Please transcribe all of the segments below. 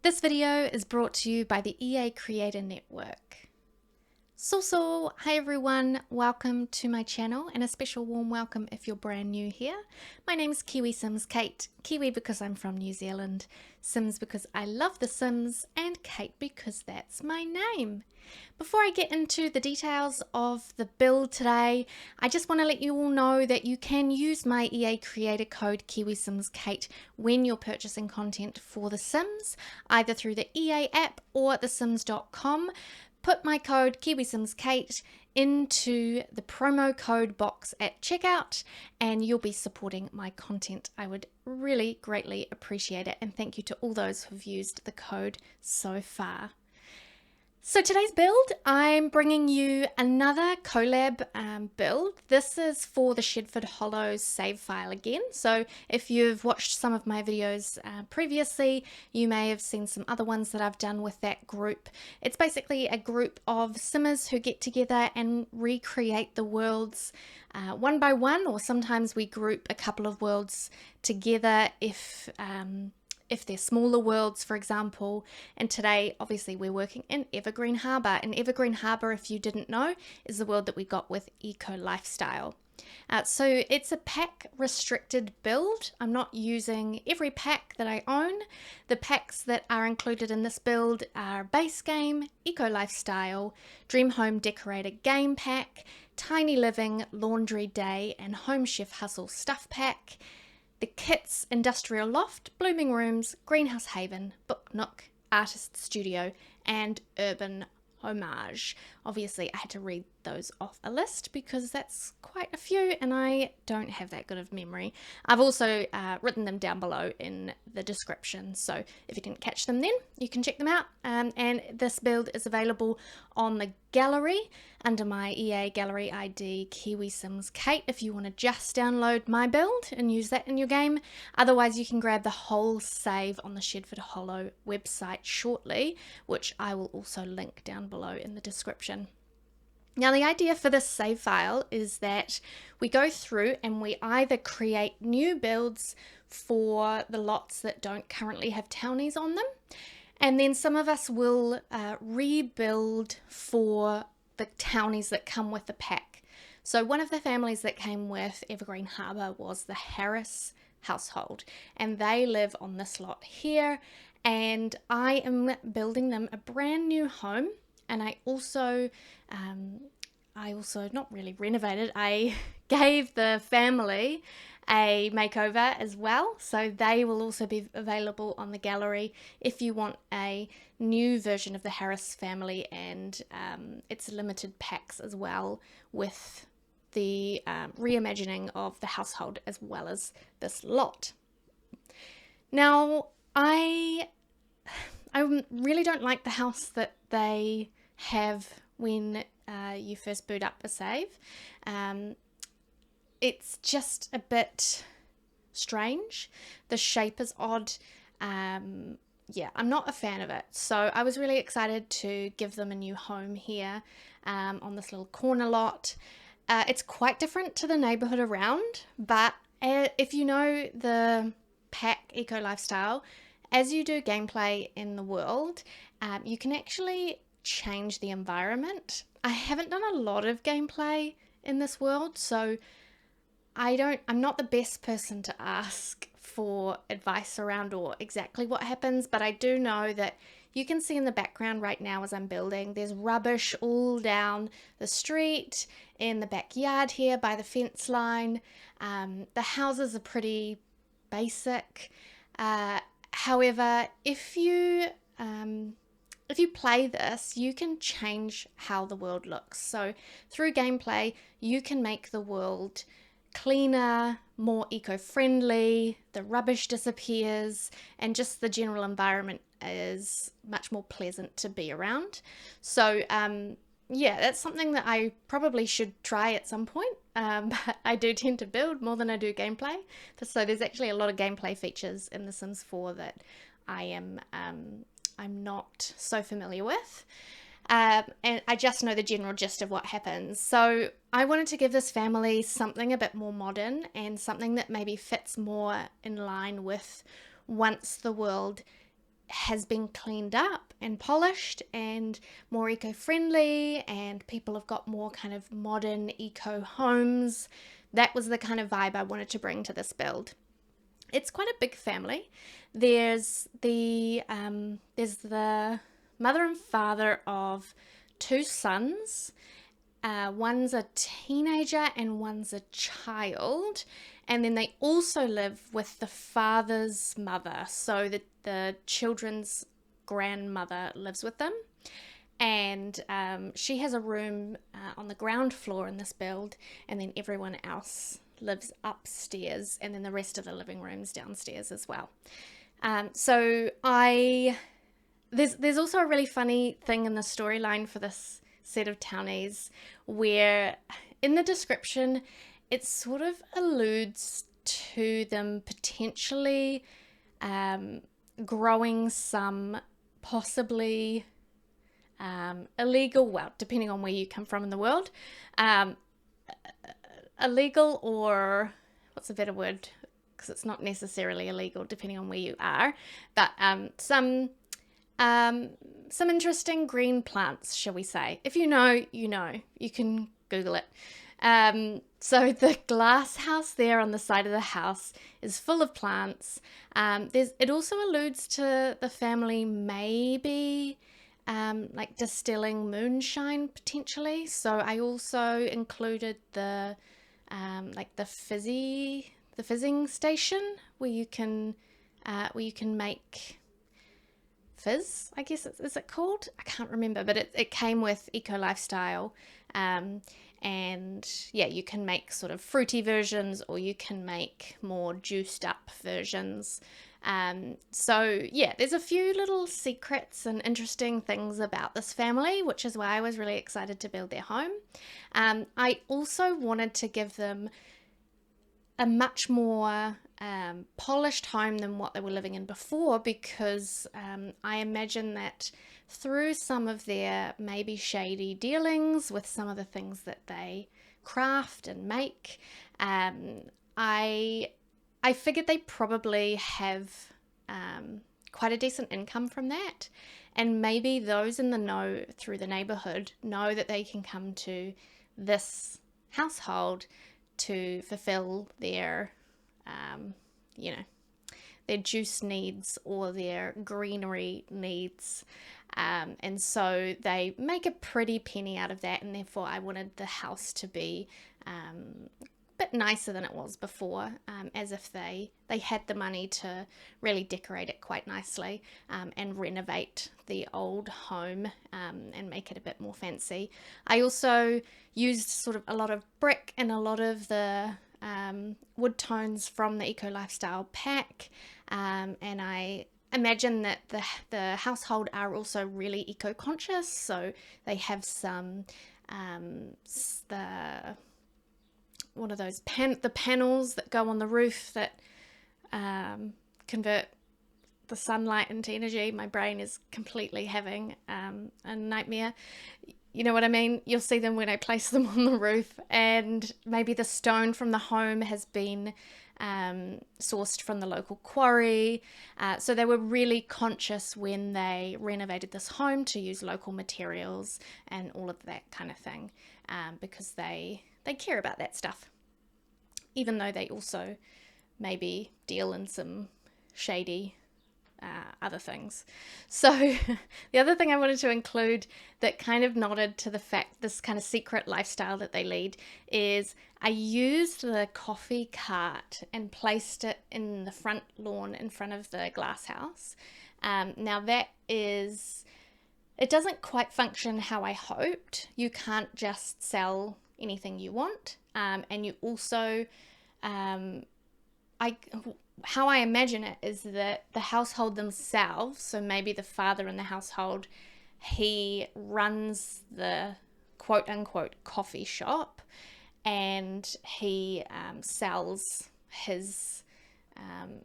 This video is brought to you by the EA Creator Network. Hi everyone, welcome to my channel and a special warm welcome if you're brand new here. My name is KiwiSimsKate, Kiwi because I'm from New Zealand, Sims because I love The Sims, and Kate because that's my name. Before I get into the details of the build today, I just want to let you all know that you can use my EA creator code KiwiSimsKate when you're purchasing content for The Sims, either through the EA app or thesims.com. Put my code KiwiSimsKate into the promo code box at checkout and you'll be supporting my content. I would really greatly appreciate it, and thank you to all those who've used the code so far. So today's build, I'm bringing you another collab build. This is for the Shedford Hollows save file again. So if you've watched some of my videos previously, you may have seen some other ones that I've done with that group. It's basically a group of Simmers who get together and recreate the worlds one by one, or sometimes we group a couple of worlds together if they're smaller worlds, for example. And today, obviously, we're working in Evergreen Harbor. And Evergreen Harbor, if you didn't know, is the world that we got with Eco Lifestyle. So it's a pack restricted build. I'm not using every pack that I own. The packs that are included in this build are Base Game, Eco Lifestyle, Dream Home Decorator Game Pack, Tiny Living, Laundry Day, and Home Chef Hustle Stuff Pack, the kits Industrial Loft, Blooming Rooms, Greenhouse Haven, Book Nook, Artist Studio, and Urban Homage. Obviously, I had to read those off a list because that's quite a few and I don't have that good of memory. I've also written them down below in the description, so if you didn't catch them then, you can check them out. And this build is available on the gallery under my EA gallery ID KiwiSimsKate if you want to just download my build and use that in your game. Otherwise, you can grab the whole save on the Shedford Hollow website shortly, which I will also link down below in the description. Now, the idea for this save file is that we go through and we either create new builds for the lots that don't currently have townies on them, and then some of us will rebuild for the townies that come with the pack. So one of the families that came with Evergreen Harbor was the Harris household, and they live on this lot here, and I am building them a brand new home. And I also not really renovated, I gave the family a makeover as well. So they will also be available on the gallery if you want a new version of the Harris family, and it's limited packs as well with the reimagining of the household as well as this lot. Now, I really don't like the house that they have when you first boot up a save. It's just a bit strange. The shape is odd. Yeah, I'm not a fan of it. So I was really excited to give them a new home here on this little corner lot. It's quite different to the neighborhood around, but if you know the pack Eco Lifestyle, as you do gameplay in the world, you can actually change the environment. I haven't done a lot of gameplay in this world, so I'm not the best person to ask for advice around or exactly what happens, but I do know that you can see in the background right now as I'm building, there's rubbish all down the street, in the backyard here by the fence line. The houses are pretty basic. However, if you play this, you can change how the world looks. So through gameplay, you can make the world cleaner, more eco-friendly, the rubbish disappears, and just the general environment is much more pleasant to be around. So yeah, that's something that I probably should try at some point, but I do tend to build more than I do gameplay. So there's actually a lot of gameplay features in The Sims 4 that I'm not so familiar with. And I just know the general gist of what happens. So I wanted to give this family something a bit more modern and something that maybe fits more in line with once the world has been cleaned up and polished and more eco-friendly, and people have got more kind of modern eco homes. That was the kind of vibe I wanted to bring to this build. It's quite a big family. There's the mother and father of 2 sons. One's a teenager and one's a child, and then they also live with the father's mother, so the children's grandmother lives with them, and she has a room on the ground floor in this build, and then everyone else lives upstairs, and then the rest of the living room's downstairs as well. There's also a really funny thing in the storyline for this set of townies, where in the description it sort of alludes to them potentially growing some possibly illegal, well, depending on where you come from in the world, illegal, or what's a better word, because it's not necessarily illegal depending on where you are, but some interesting green plants, shall we say. If you know, you know. You can Google it. So the glass house there on the side of the house is full of plants. It also alludes to the family maybe like distilling moonshine potentially. So I also included the like the fizzing station where you can make fizz, I guess is it called? I can't remember, but it came with Eco Lifestyle, and yeah, you can make sort of fruity versions, or you can make more juiced up versions. So yeah, there's a few little secrets and interesting things about this family, which is why I was really excited to build their home. I also wanted to give them a much more polished home than what they were living in before, because I imagine that through some of their maybe shady dealings with some of the things that they craft and make, I figured they probably have quite a decent income from that, and maybe those in the know through the neighborhood know that they can come to this household to fulfill their their juice needs or their greenery needs, and so they make a pretty penny out of that, and therefore I wanted the house to be a bit nicer than it was before, as if they had the money to really decorate it quite nicely, and renovate the old home, and make it a bit more fancy. I also used sort of a lot of brick and a lot of the wood tones from the Eco Lifestyle pack, and I imagine that the household are also really eco-conscious, so they have some one of those the panels that go on the roof that convert the sunlight into energy. My brain is completely having a nightmare. You know what I mean? You'll see them when I place them on the roof, and maybe the stone from the home has been sourced from the local quarry. So they were really conscious when they renovated this home to use local materials and all of that kind of thing, because they care about that stuff, even though they also maybe deal in some shady other things. So the other thing I wanted to include that kind of nodded to the fact, this kind of secret lifestyle that they lead, is I used the coffee cart and placed it in the front lawn in front of the glass house. Now it doesn't quite function how I hoped. You can't just sell anything you want, and you also how I imagine it is that the household themselves, so maybe the father in the household, he runs the quote unquote coffee shop, and he sells his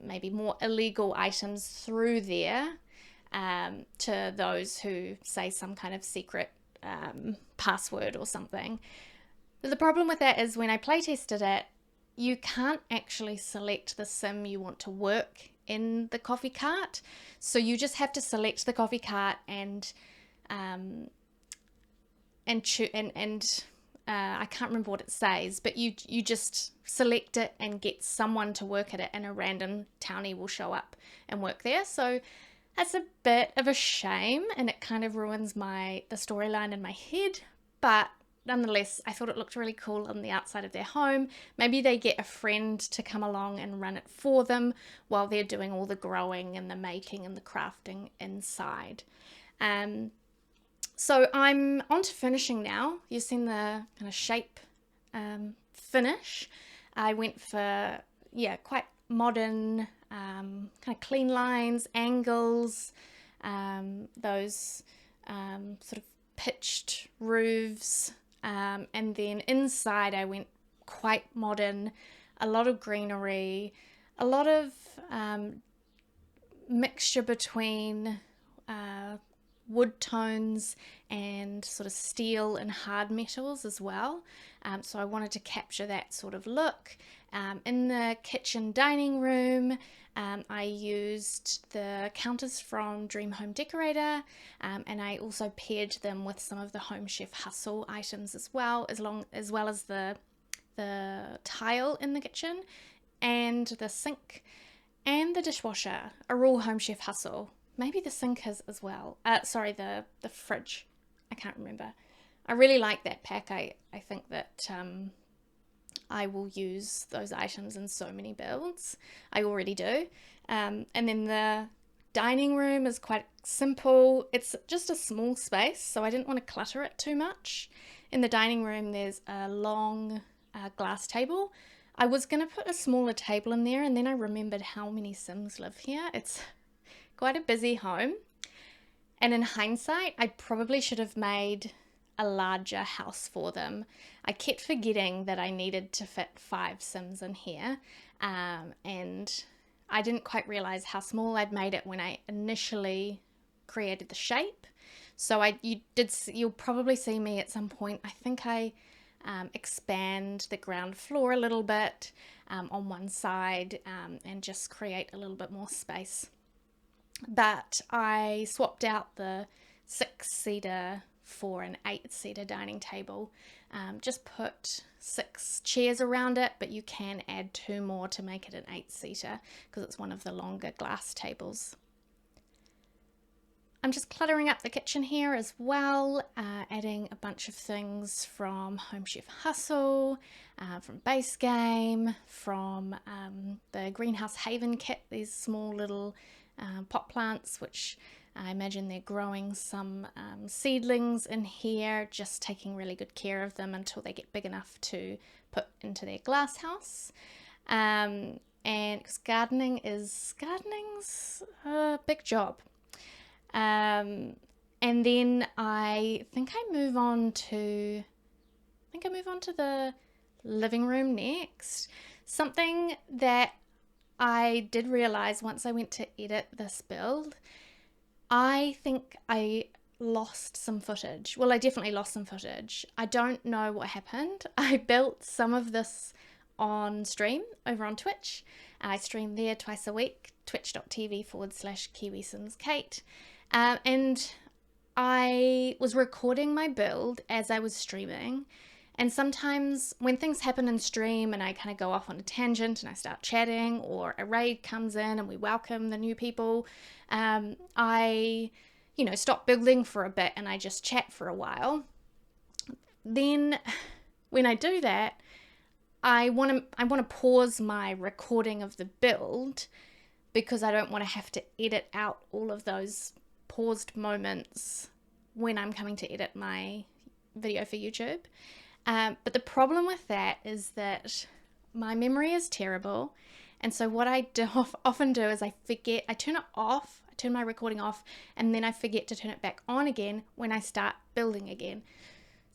maybe more illegal items through there to those who say some kind of secret password or something. But the problem with that is when I play tested it, you can't actually select the sim you want to work in the coffee cart. So you just have to select the coffee cart and I can't remember what it says, but you just select it and get someone to work at it, and a random townie will show up and work there. So that's a bit of a shame, and it kind of ruins the storyline in my head, but nonetheless, I thought it looked really cool on the outside of their home. Maybe they get a friend to come along and run it for them while they're doing all the growing and the making and the crafting inside. So I'm on to finishing now. You've seen the kind of shape finish. I went for, quite modern, kind of clean lines, angles, those sort of pitched roofs. And then inside I went quite modern, a lot of greenery, a lot of mixture between wood tones and sort of steel and hard metals as well. So I wanted to capture that sort of look. In the kitchen dining room, I used the counters from Dream Home Decorator, and I also paired them with some of the Home Chef Hustle items as well, as well as the tile in the kitchen, and the sink and the dishwasher are all Home Chef Hustle. Maybe the sink is as well. The fridge. I can't remember. I really like that pack. I think that I will use those items in so many builds. I already do. And then the dining room is quite simple. It's just a small space, so I didn't want to clutter it too much. In the dining room, there's a long glass table. I was going to put a smaller table in there, and then I remembered how many Sims live here. It's quite a busy home. And in hindsight, I probably should have made a larger house for them. I kept forgetting that I needed to fit 5 Sims in here, and I didn't quite realize how small I'd made it when I initially created the shape. So you'll probably see me at some point. I think I expand the ground floor a little bit on one side and just create a little bit more space. But I swapped out the 6-seater for an 8-seater dining table. Just put 6 chairs around it, but you can add 2 more to make it an 8-seater because it's one of the longer glass tables. I'm just cluttering up the kitchen here as well, adding a bunch of things from Home Chef Hustle, from Base Game, from the Greenhouse Haven kit, these small little pot plants, which I imagine they're growing some seedlings in here, just taking really good care of them until they get big enough to put into their glass house. And because gardening's a big job. And then I think I move on to the living room next. Something that I did realize once I went to edit this build, I think I lost some footage. Well, I definitely lost some footage. I don't know what happened. I built some of this on stream over on Twitch. I stream there twice a week, twitch.tv/KiwiSimsKate. And I was recording my build as I was streaming. And sometimes when things happen in stream and I kind of go off on a tangent and I start chatting, or a raid comes in and we welcome the new people, I stop building for a bit and I just chat for a while. Then when I do that, I want to pause my recording of the build because I don't want to have to edit out all of those paused moments when I'm coming to edit my video for YouTube. But the problem with that is that my memory is terrible. And so what I often do is I turn it off, I turn my recording off, and then I forget to turn it back on again when I start building again.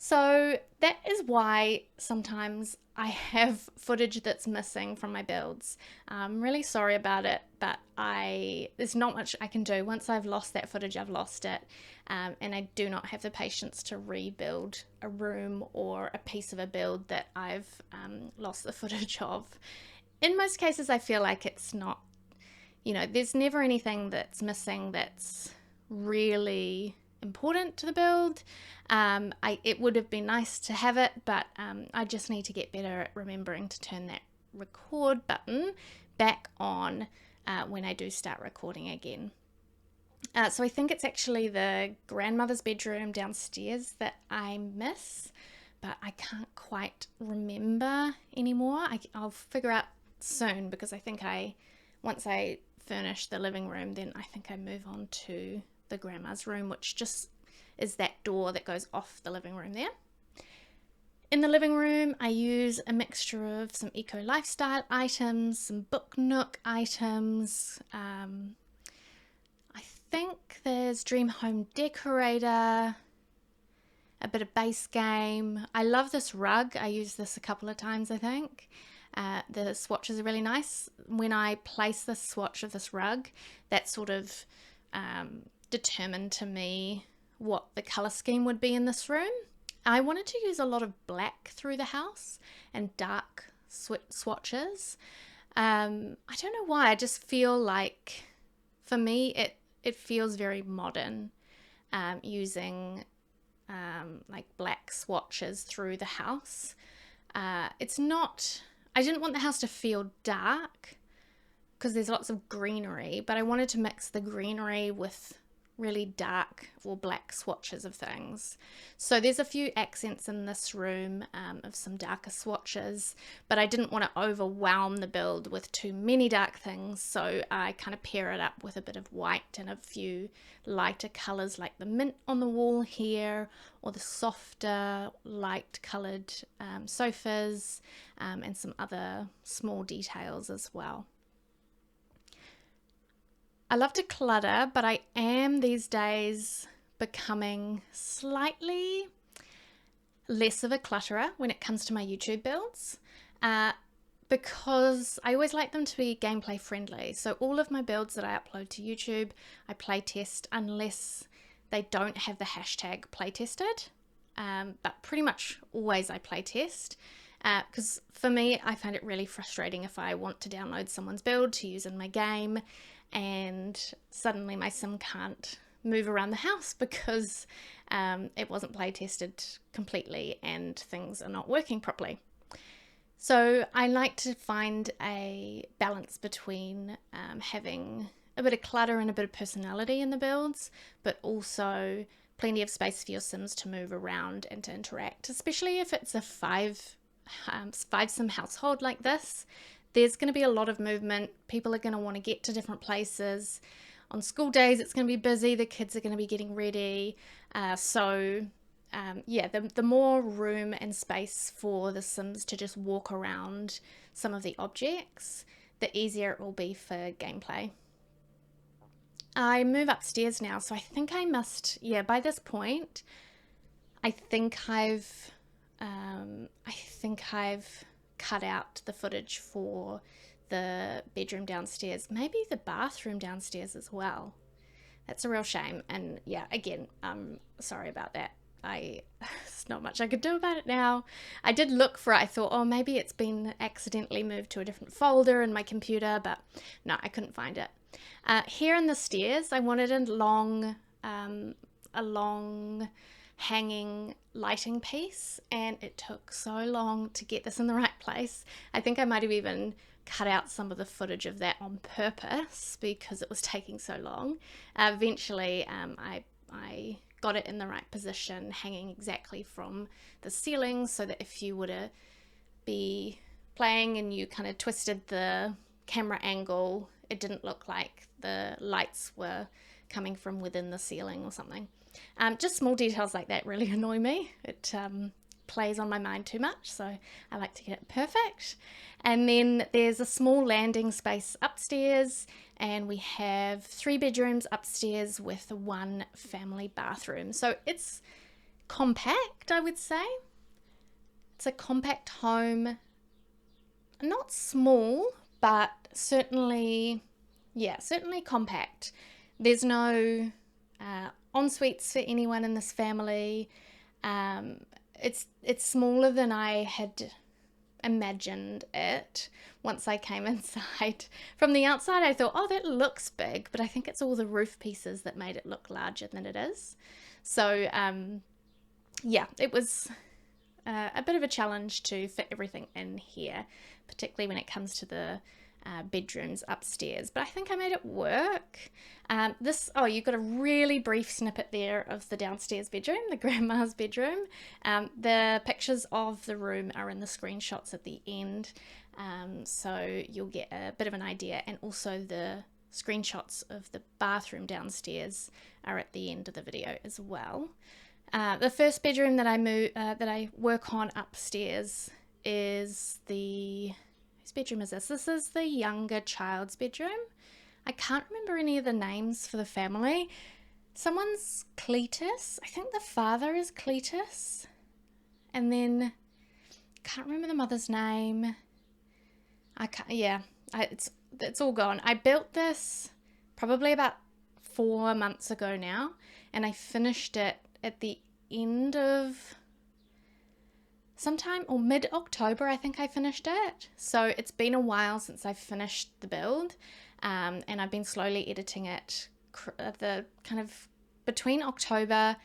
So that is why sometimes I have footage that's missing from my builds. I'm really sorry about it, but there's not much I can do. Once I've lost that footage, I've lost it. And I do not have the patience to rebuild a room or a piece of a build that I've lost the footage of. In most cases, I feel like it's not you know, there's never anything that's missing that's really important to the build. It would have been nice to have it, but I just need to get better at remembering to turn that record button back on when I do start recording again. So I think it's actually the grandmother's bedroom downstairs that I miss, but I can't quite remember anymore. I'll figure out soon, because I think once I furnish the living room, then I think I move on to the grandma's room, which just is that door that goes off the living room there. In the living room, I use a mixture of some eco lifestyle items, some book Nook items. I think there's Dream Home Decorator, a bit of base game. I love this rug. I used this a couple of times, I think. The swatches are really nice. When I place the swatch of this rug, that sort of determined to me what the colour scheme would be in this room. I wanted to use a lot of black through the house and dark swatches. I don't know why. I just feel like, for me, it feels very modern, using like black swatches through the house. It's not, I didn't want the house to feel dark because there's lots of greenery, but I wanted to mix the greenery with really dark or black swatches of things. So there's a few accents in this room of some darker swatches, but I didn't want to overwhelm the build with too many dark things, so I kind of pair it up with a bit of white and a few lighter colours like the mint on the wall here, or the softer light coloured sofas, and some other small details as well. I love to clutter, but I am these days becoming slightly less of a clutterer when it comes to my YouTube builds, because I always like them to be gameplay friendly. So all of my builds that I upload to YouTube, I play test unless they don't have the hashtag playtested, but pretty much always I play test. Because for me, I find it really frustrating if I want to download someone's build to use in my game and suddenly my sim can't move around the house because it wasn't play tested completely and things are not working properly. So I like to find a balance between having a bit of clutter and a bit of personality in the builds, but also plenty of space for your sims to move around and to interact, especially if it's a five sim household like this. There's going to be a lot of movement. People are going to want to get to different places. On school days, it's going to be busy. The kids are going to be getting ready. The more room and space for the Sims to just walk around some of the objects, the easier it will be for gameplay. I move upstairs now, so I think I must, by this point, I think I've cut out the footage for the bedroom downstairs, maybe the bathroom downstairs as well. That's a real shame. And yeah, again, I'm sorry about that. There's not much I could do about it now. I did look for it. I thought, oh, maybe it's been accidentally moved to a different folder in my computer, but no, I couldn't find it. Here in the stairs, I wanted a long hanging lighting piece, and it took so long to get this in the right place. I think I might have even cut out some of the footage of that on purpose because it was taking so long. Eventually I got it in the right position, hanging exactly from the ceiling, so that if you were to be playing and you kind of twisted the camera angle, it didn't look like the lights were coming from within the ceiling or something. Just small details like that really annoy me. It plays on my mind too much, so I like to get it perfect. And then there's a small landing space upstairs, and we have 3 bedrooms upstairs with 1 family bathroom. So it's compact, I would say. It's a compact home. Not small, but certainly compact. There's no en-suites for anyone in this family. It's smaller than I had imagined it once I came inside. From the outside I thought, oh, that looks big, but I think it's all the roof pieces that made it look larger than it is. So yeah, it was a bit of a challenge to fit everything in here, particularly when it comes to the bedrooms upstairs, but I think I made it work. You got a really brief snippet there of the downstairs bedroom, the grandma's bedroom. The pictures of the room are in the screenshots at the end, so you'll get a bit of an idea, and also the screenshots of the bathroom downstairs are at the end of the video as well. The first bedroom that I work on upstairs is whose bedroom is this? This is the younger child's bedroom. I can't remember any of the names for the family. Someone's Cletus. I think the father is Cletus. And then can't remember the mother's name. It's all gone. I built this probably about 4 months ago now, and I finished it at the end of sometime, or mid-October, I think I finished it. So it's been a while since I finished the build, and I've been slowly editing it. The kind of between October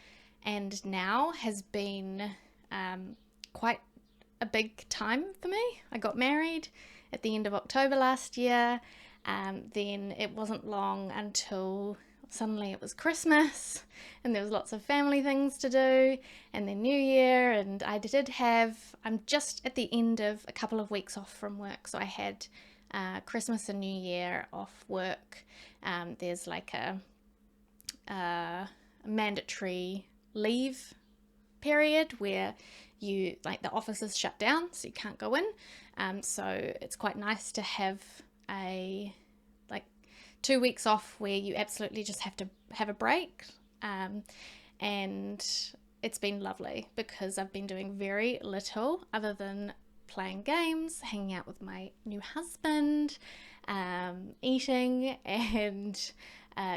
and now has been quite a big time for me. I got married at the end of October last year, then it wasn't long until suddenly it was Christmas and there was lots of family things to do, and then New Year, and I'm just at the end of a couple of weeks off from work, so I had Christmas and New Year off work. There's like a mandatory leave period where the office is shut down, so you can't go in, so it's quite nice to have 2 weeks off where you absolutely just have to have a break, and it's been lovely because I've been doing very little other than playing games, hanging out with my new husband, eating, and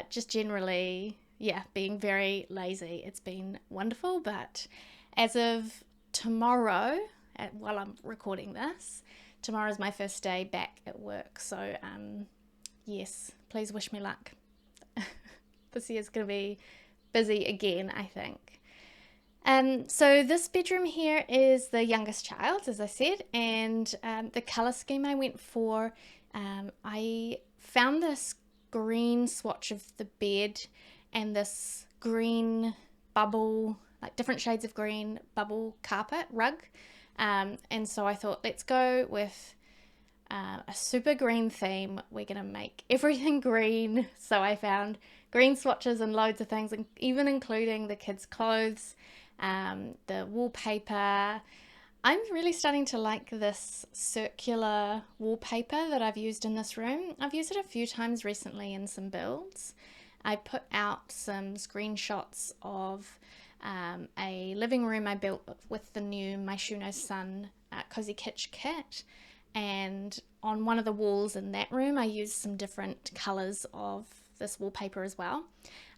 just generally, being very lazy. It's been wonderful, but as of tomorrow, while I'm recording this, tomorrow is my first day back at work, so yes, please wish me luck. This year's going to be busy again, I think. So this bedroom here is the youngest child, as I said, and the colour scheme I went for, I found this green swatch of the bed and this green bubble, like different shades of green bubble carpet rug, and so I thought, let's go with a super green theme. We're gonna make everything green, so I found green swatches and loads of things, and even including the kids' clothes, the wallpaper. I'm really starting to like this circular wallpaper that I've used in this room. I've used it a few times recently in some builds. I put out some screenshots of a living room I built with the new My Shoe No Sun Cozy Kitsch kit, and on one of the walls in that room I used some different colours of this wallpaper as well.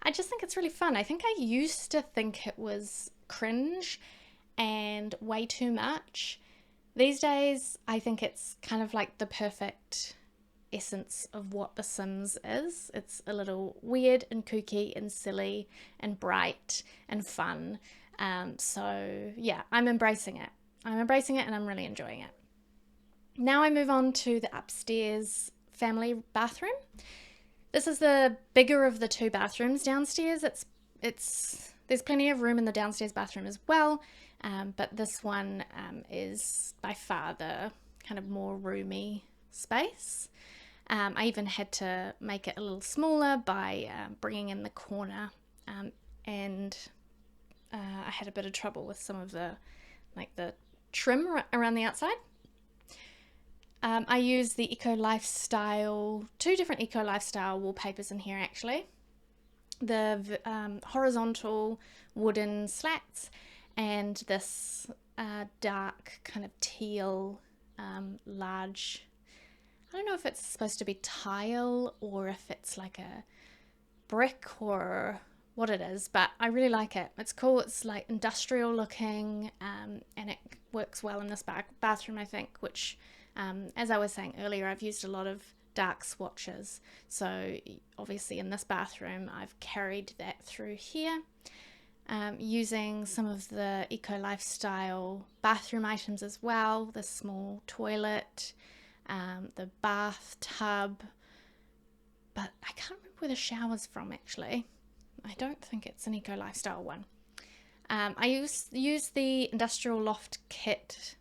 I just think it's really fun. I think I used to think it was cringe and way too much. These days I think it's kind of like the perfect essence of what The Sims is. It's a little weird and kooky and silly and bright and fun. So yeah, I'm embracing it. And I'm really enjoying it. Now I move on to the upstairs family bathroom. This is the bigger of the two bathrooms downstairs. There's plenty of room in the downstairs bathroom as well, but this one is by far the kind of more roomy space. I even had to make it a little smaller by bringing in the corner, and I had a bit of trouble with some of the trim around the outside. I use the two different eco lifestyle wallpapers in here actually. The horizontal wooden slats and this dark kind of teal large, I don't know if it's supposed to be tile or if it's like a brick or what it is, but I really like it. It's cool. It's like industrial looking, and it works well in this bathroom, I think, which, as I was saying earlier, I've used a lot of dark swatches. So obviously in this bathroom, I've carried that through here, using some of the eco lifestyle bathroom items as well. The small toilet, the bathtub, but I can't remember where the shower's from actually. I don't think it's an eco lifestyle one. I use the Industrial Loft kit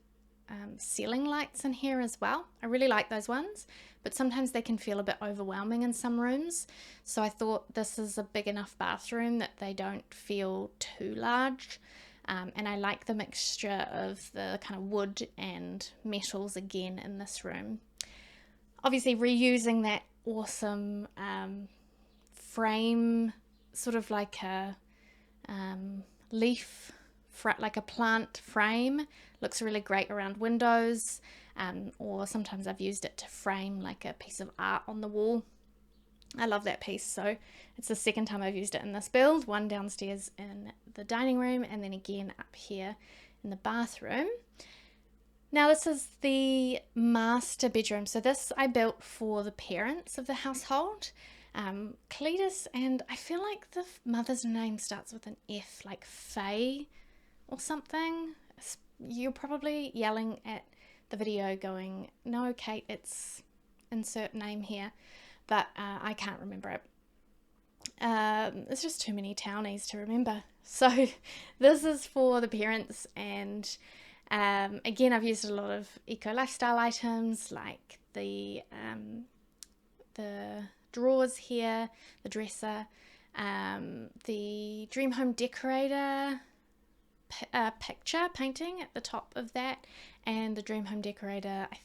ceiling lights in here as well. I really like those ones, but sometimes they can feel a bit overwhelming in some rooms. So I thought this is a big enough bathroom that they don't feel too large. And I like the mixture of the kind of wood and metals again in this room. Obviously reusing that awesome frame, sort of like a leaf, like a plant frame. Looks really great around windows, or sometimes I've used it to frame like a piece of art on the wall. I love that piece, so it's the second time I've used it in this build, one downstairs in the dining room and then again up here in the bathroom. Now this is the master bedroom. So this I built for the parents of the household, Cletus, and I feel like the mother's name starts with an F, like Faye or something. You're probably yelling at the video going, no Kate, it's insert name here, but I can't remember it. It's just too many townies to remember. So this is for the parents, and again, I've used a lot of eco lifestyle items like the drawers here, the dresser, the Dream Home Decorator picture painting at the top of that, and the Dream Home Decorator, I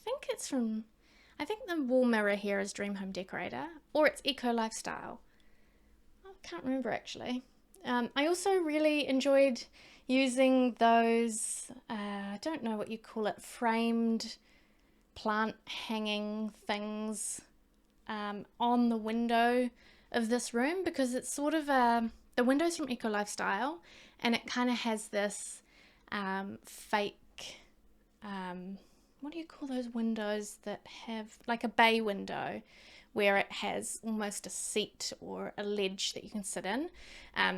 think the wall mirror here is Dream Home Decorator, or it's Eco Lifestyle. I can't remember actually. I also really enjoyed using those, I don't know what you call it, framed plant hanging things on the window of this room, because it's sort of the window's from Eco Lifestyle, and it kind of has this fake, what do you call those windows that have like a bay window where it has almost a seat or a ledge that you can sit in.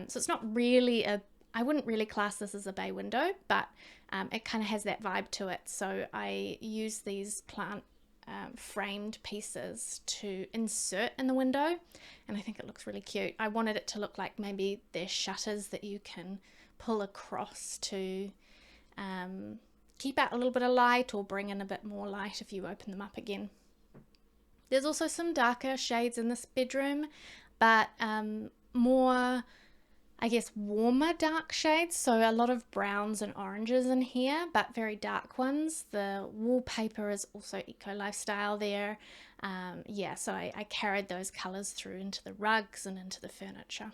So it's not really I wouldn't really class this as a bay window, but it kind of has that vibe to it. So I use these plant framed pieces to insert in the window, and I think it looks really cute. I wanted it to look like maybe they're shutters that you can pull across to keep out a little bit of light or bring in a bit more light if you open them up again. There's also some darker shades in this bedroom, but more, I guess, warmer dark shades. So a lot of browns and oranges in here, but very dark ones. The wallpaper is also eco lifestyle there. Yeah, so I carried those colors through into the rugs and into the furniture.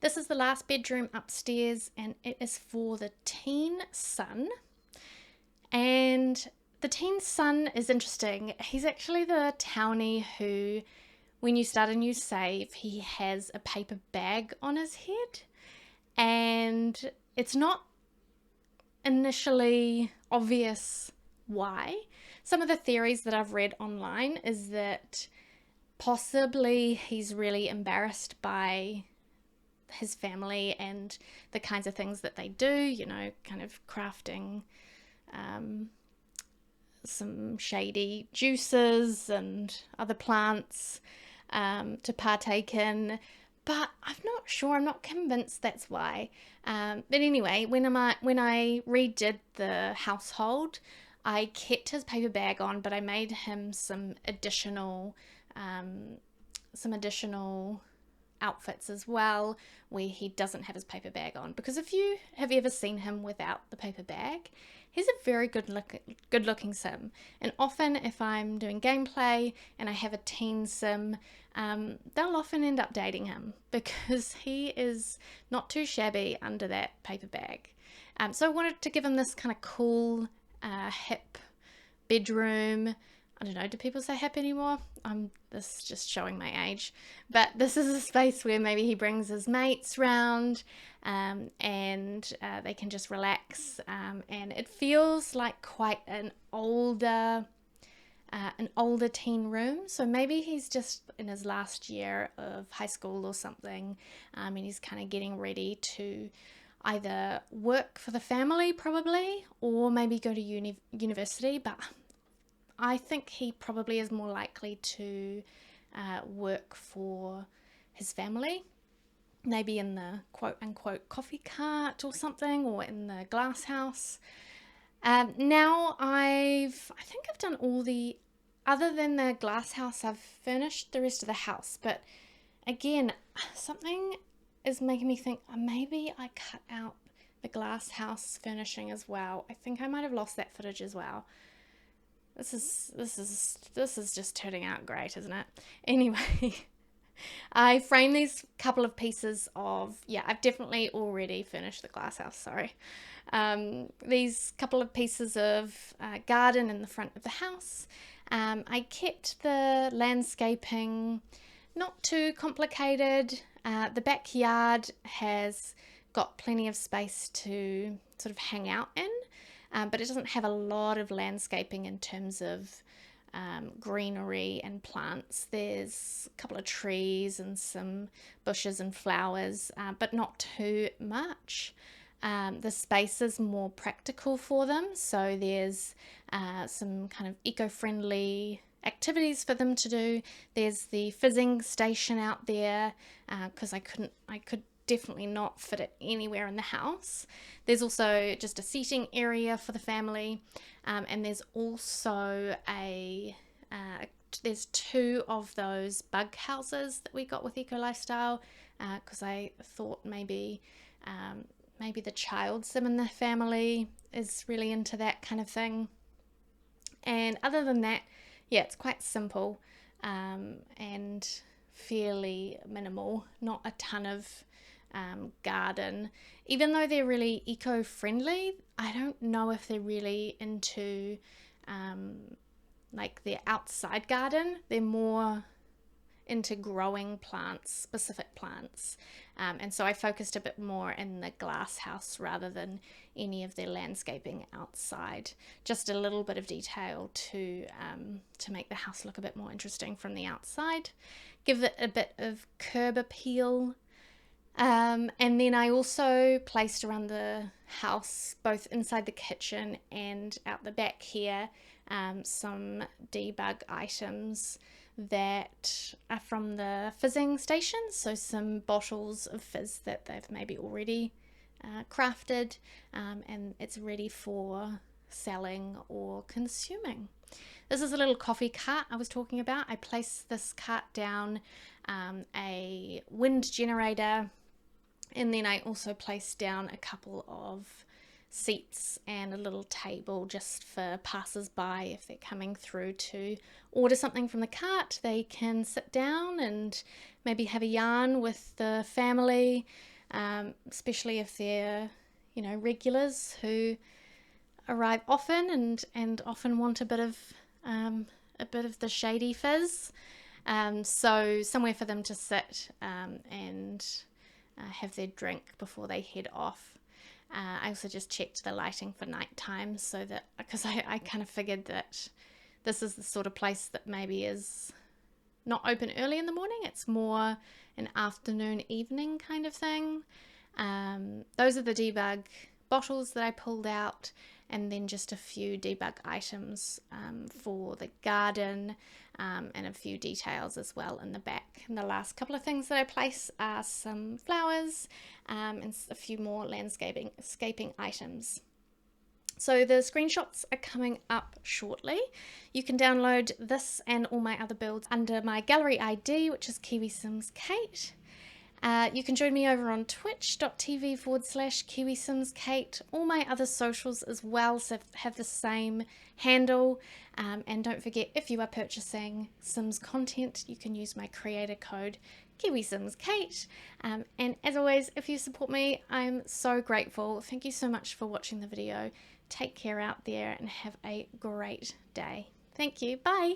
This is the last bedroom upstairs, and it is for the teen son. And the teen son is interesting. He's actually the townie who, when you start a new save, he has a paper bag on his head, and it's not initially obvious why. Some of the theories that I've read online is that possibly he's really embarrassed by his family and the kinds of things that they do, you know, kind of crafting some shady juices and other plants to partake in, but I'm not sure. I'm not convinced that's why. But anyway, when I redid the household, I kept his paper bag on, but I made him some additional outfits as well where he doesn't have his paper bag on, because if you have ever seen him without the paper bag, he's a very good looking sim. And often if I'm doing gameplay and I have a teen sim, they'll often end up dating him because he is not too shabby under that paper bag. So I wanted to give him this kind of cool hip bedroom. I don't know, do people say hip anymore? This is just showing my age. But this is a space where maybe he brings his mates round, and they can just relax. And it feels like quite an older teen room. So maybe he's just in his last year of high school or something, and he's kind of getting ready to either work for the family probably, or maybe go to university. But I think he probably is more likely to work for his family, maybe in the quote-unquote coffee cart or something, or in the glass house. Now I think I've done all the, other than the glass house, I've furnished the rest of the house. But again, something is making me think maybe I cut out the glass house furnishing as well. I think I might have lost that footage as well. This is just turning out great, isn't it? Anyway, I framed these couple of pieces of, I've definitely already finished the glass house, sorry. These couple of pieces of garden in the front of the house. I kept the landscaping not too complicated. The backyard has got plenty of space to sort of hang out in. But it doesn't have a lot of landscaping in terms of greenery and plants. There's a couple of trees and some bushes and flowers, but not too much. The space is more practical for them, so there's some kind of eco-friendly activities for them to do. There's the fizzing station out there, because I could definitely not fit it anywhere in the house. There's also just a seating area for the family, and there's also there's 2 of those bug houses that we got with Eco Lifestyle, because I thought maybe the child sim in the family is really into that kind of thing. And other than that, it's quite simple and fairly minimal, not a ton of garden. Even though they're really eco-friendly, I don't know if they're really into like their outside garden. They're more into growing plants, specific plants, and so I focused a bit more in the glass house rather than any of their landscaping outside. Just a little bit of detail to make the house look a bit more interesting from the outside, give it a bit of curb appeal. And then I also placed around the house, both inside the kitchen and out the back here, some debug items that are from the fizzing station. So some bottles of fizz that they've maybe already crafted, and it's ready for selling or consuming. This is a little coffee cart I was talking about. I placed this cart down a wind generator, and then I also placed down a couple of seats and a little table just for passers-by. If they're coming through to order something from the cart, they can sit down and maybe have a yarn with the family, especially if they're, regulars who arrive often and often want a bit of the shady fizz. So somewhere for them to sit and have their drink before they head off. I also just checked the lighting for nighttime, so that, because I kind of figured that this is the sort of place that maybe is not open early in the morning. It's more an afternoon, evening kind of thing. Those are the debug bottles that I pulled out, and then just a few debug items for the garden, and a few details as well in the back. And the last couple of things that I place are some flowers, and a few more landscaping items. So the screenshots are coming up shortly. You can download this and all my other builds under my gallery ID, which is KiwiSimsKate. You can join me over on twitch.tv/KiwiSimsKate. All my other socials as well have the same handle. And don't forget, if you are purchasing Sims content, you can use my creator code KiwiSimsKate. And as always, if you support me, I'm so grateful. Thank you so much for watching the video. Take care out there and have a great day. Thank you. Bye.